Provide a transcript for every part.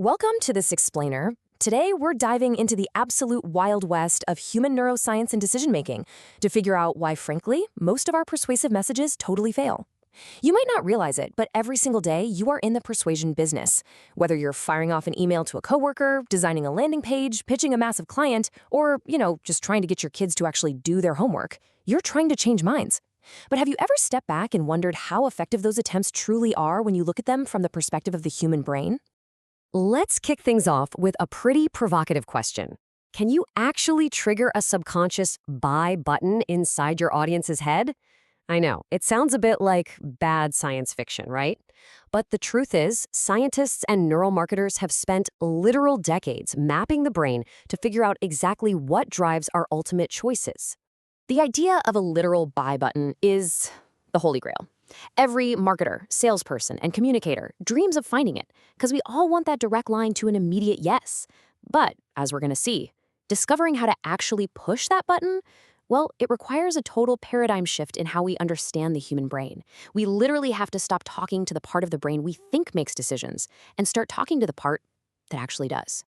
Welcome to this explainer. Today, we're diving into the absolute wild west of human neuroscience and decision-making to figure out why, frankly, most of our persuasive messages totally fail. You might not realize it, but every single day, you are in the persuasion business. Whether you're firing off an email to a coworker, designing a landing page, pitching a massive client, or, just trying to get your kids to actually do their homework, you're trying to change minds. But have you ever stepped back and wondered how effective those attempts truly are when you look at them from the perspective of the human brain? Let's kick things off with a pretty provocative question. Can you actually trigger a subconscious buy button inside your audience's head? I know, it sounds a bit like bad science fiction, right? But the truth is, scientists and neuromarketers have spent literal decades mapping the brain to figure out exactly what drives our ultimate choices. The idea of a literal buy button is the holy grail. Every marketer, salesperson, and communicator dreams of finding it because we all want that direct line to an immediate yes. But, as we're going to see, discovering how to actually push that button, well, it requires a total paradigm shift in how we understand the human brain. We literally have to stop talking to the part of the brain we think makes decisions and start talking to the part that actually does.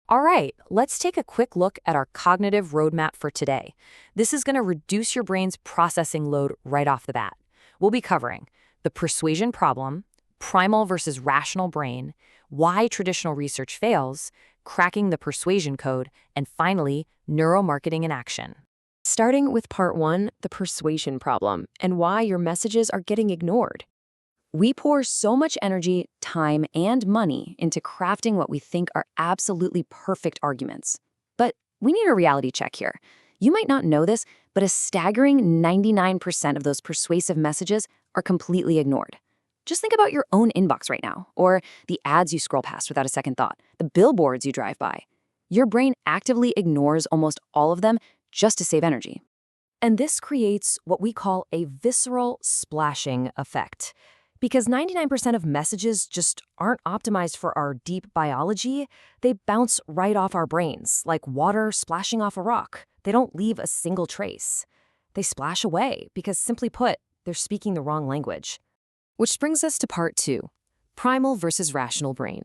All right, let's take a quick look at our cognitive roadmap for today. This is going to reduce your brain's processing load right off the bat. We'll be covering the persuasion problem, primal versus rational brain, why traditional research fails, cracking the persuasion code, and finally, neuromarketing in action. Starting with part 1, the persuasion problem, and why your messages are getting ignored. We pour so much energy, time, and money into crafting what we think are absolutely perfect arguments. But we need a reality check here. You might not know this, but a staggering 99% of those persuasive messages are completely ignored. Just think about your own inbox right now, or the ads you scroll past without a second thought, the billboards you drive by. Your brain actively ignores almost all of them just to save energy. And this creates what we call a visceral splashing effect. Because 99% of messages just aren't optimized for our deep biology, they bounce right off our brains, like water splashing off a rock. They don't leave a single trace. They splash away because, simply put, they're speaking the wrong language. Which brings us to part 2, primal versus rational brain.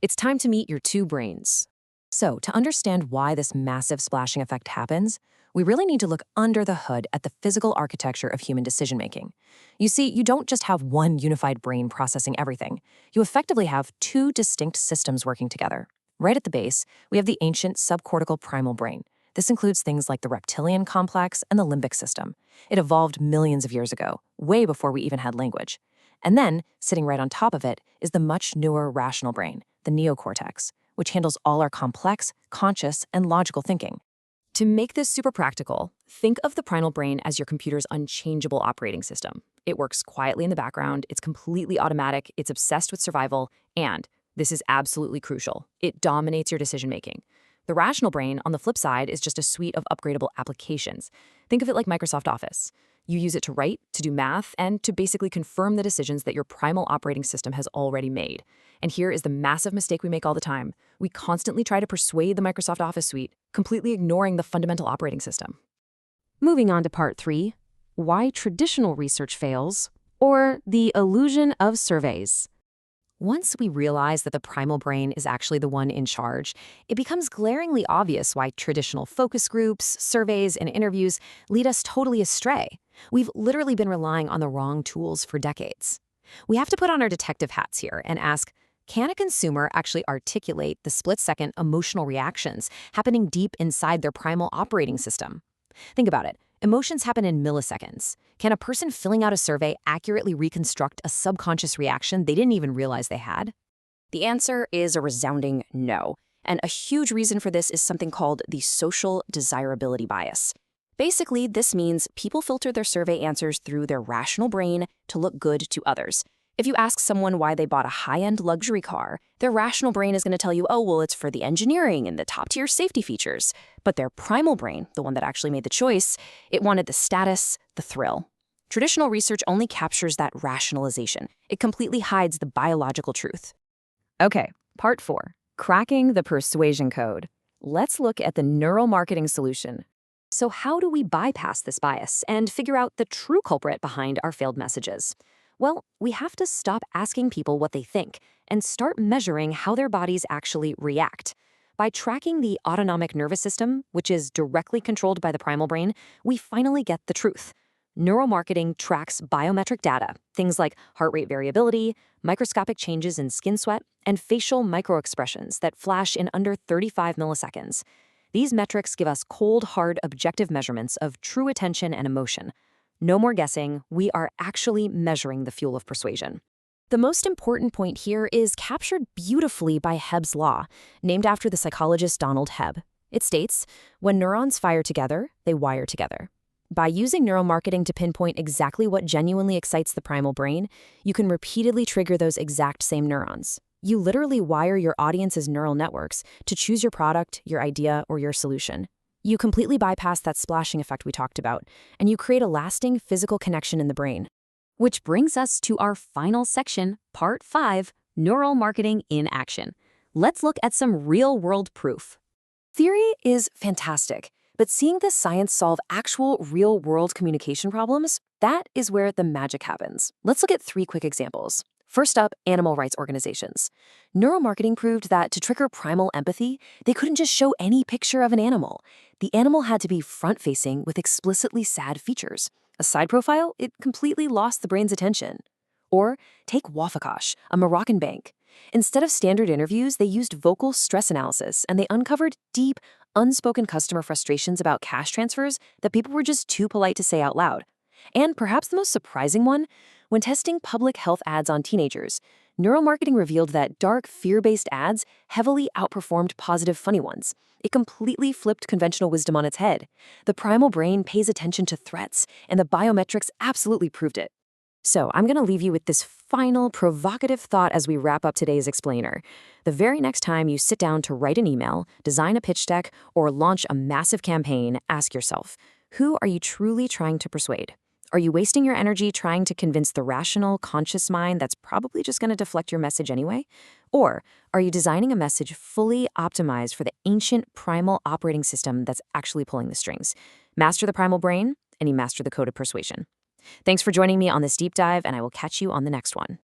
It's time to meet your two brains. So, to understand why this massive splashing effect happens, we really need to look under the hood at the physical architecture of human decision-making. You see, you don't just have one unified brain processing everything. You effectively have two distinct systems working together. Right at the base, we have the ancient subcortical primal brain. This includes things like the reptilian complex and the limbic system. It evolved millions of years ago, way before we even had language. And then, sitting right on top of it, is the much newer rational brain, the neocortex, which handles all our complex, conscious, and logical thinking. To make this super practical, think of the primal brain as your computer's unchangeable operating system. It works quietly in the background, it's completely automatic, it's obsessed with survival, and, this is absolutely crucial, it dominates your decision-making. The rational brain, on the flip side, is just a suite of upgradable applications. Think of it like Microsoft Office. You use it to write, to do math, and to basically confirm the decisions that your primal operating system has already made. And here is the massive mistake we make all the time. We constantly try to persuade the Microsoft Office suite, completely ignoring the fundamental operating system. Moving on to part 3, why traditional research fails, or the illusion of surveys. Once we realize that the primal brain is actually the one in charge, it becomes glaringly obvious why traditional focus groups, surveys, and interviews lead us totally astray. We've literally been relying on the wrong tools for decades. We have to put on our detective hats here and ask, can a consumer actually articulate the split-second emotional reactions happening deep inside their primal operating system? Think about it. Emotions happen in milliseconds. Can a person filling out a survey accurately reconstruct a subconscious reaction they didn't even realize they had? The answer is a resounding no. And a huge reason for this is something called the social desirability bias. Basically, this means people filter their survey answers through their rational brain to look good to others. If you ask someone why they bought a high-end luxury car, their rational brain is going to tell you, oh, well, it's for the engineering and the top-tier safety features. But their primal brain, the one that actually made the choice, it wanted the status, the thrill. Traditional research only captures that rationalization. It completely hides the biological truth. Okay, part 4, cracking the persuasion code. Let's look at the neuromarketing solution. So how do we bypass this bias and figure out the true culprit behind our failed messages? Well, we have to stop asking people what they think and start measuring how their bodies actually react. By tracking the autonomic nervous system, which is directly controlled by the primal brain, we finally get the truth. Neuromarketing tracks biometric data, things like heart rate variability, microscopic changes in skin sweat, and facial microexpressions that flash in under 35 milliseconds. These metrics give us cold, hard, objective measurements of true attention and emotion. No more guessing, we are actually measuring the fuel of persuasion. The most important point here is captured beautifully by Hebb's law, named after the psychologist Donald Hebb. It states, when neurons fire together, they wire together. By using neuromarketing to pinpoint exactly what genuinely excites the primal brain, you can repeatedly trigger those exact same neurons. You literally wire your audience's neural networks to choose your product, your idea, or your solution. You completely bypass that splashing effect we talked about, and you create a lasting physical connection in the brain. Which brings us to our final section, Part 5, Neural Marketing in Action. Let's look at some real-world proof. Theory is fantastic, but seeing the science solve actual real-world communication problems, that is where the magic happens. Let's look at 3 quick examples. First up, animal rights organizations. Neuromarketing proved that to trigger primal empathy, they couldn't just show any picture of an animal. The animal had to be front-facing with explicitly sad features. A side profile, it completely lost the brain's attention. Or take Wafakash, a Moroccan bank. Instead of standard interviews, they used vocal stress analysis, and they uncovered deep, unspoken customer frustrations about cash transfers that people were just too polite to say out loud. And perhaps the most surprising one, when testing public health ads on teenagers, neuromarketing revealed that dark, fear-based ads heavily outperformed positive, funny ones. It completely flipped conventional wisdom on its head. The primal brain pays attention to threats, and the biometrics absolutely proved it. So I'm going to leave you with this final provocative thought as we wrap up today's explainer. The very next time you sit down to write an email, design a pitch deck, or launch a massive campaign, ask yourself, who are you truly trying to persuade? Are you wasting your energy trying to convince the rational, conscious mind that's probably just going to deflect your message anyway? Or are you designing a message fully optimized for the ancient primal operating system that's actually pulling the strings? Master the primal brain, and you master the code of persuasion. Thanks for joining me on this deep dive, and I will catch you on the next one.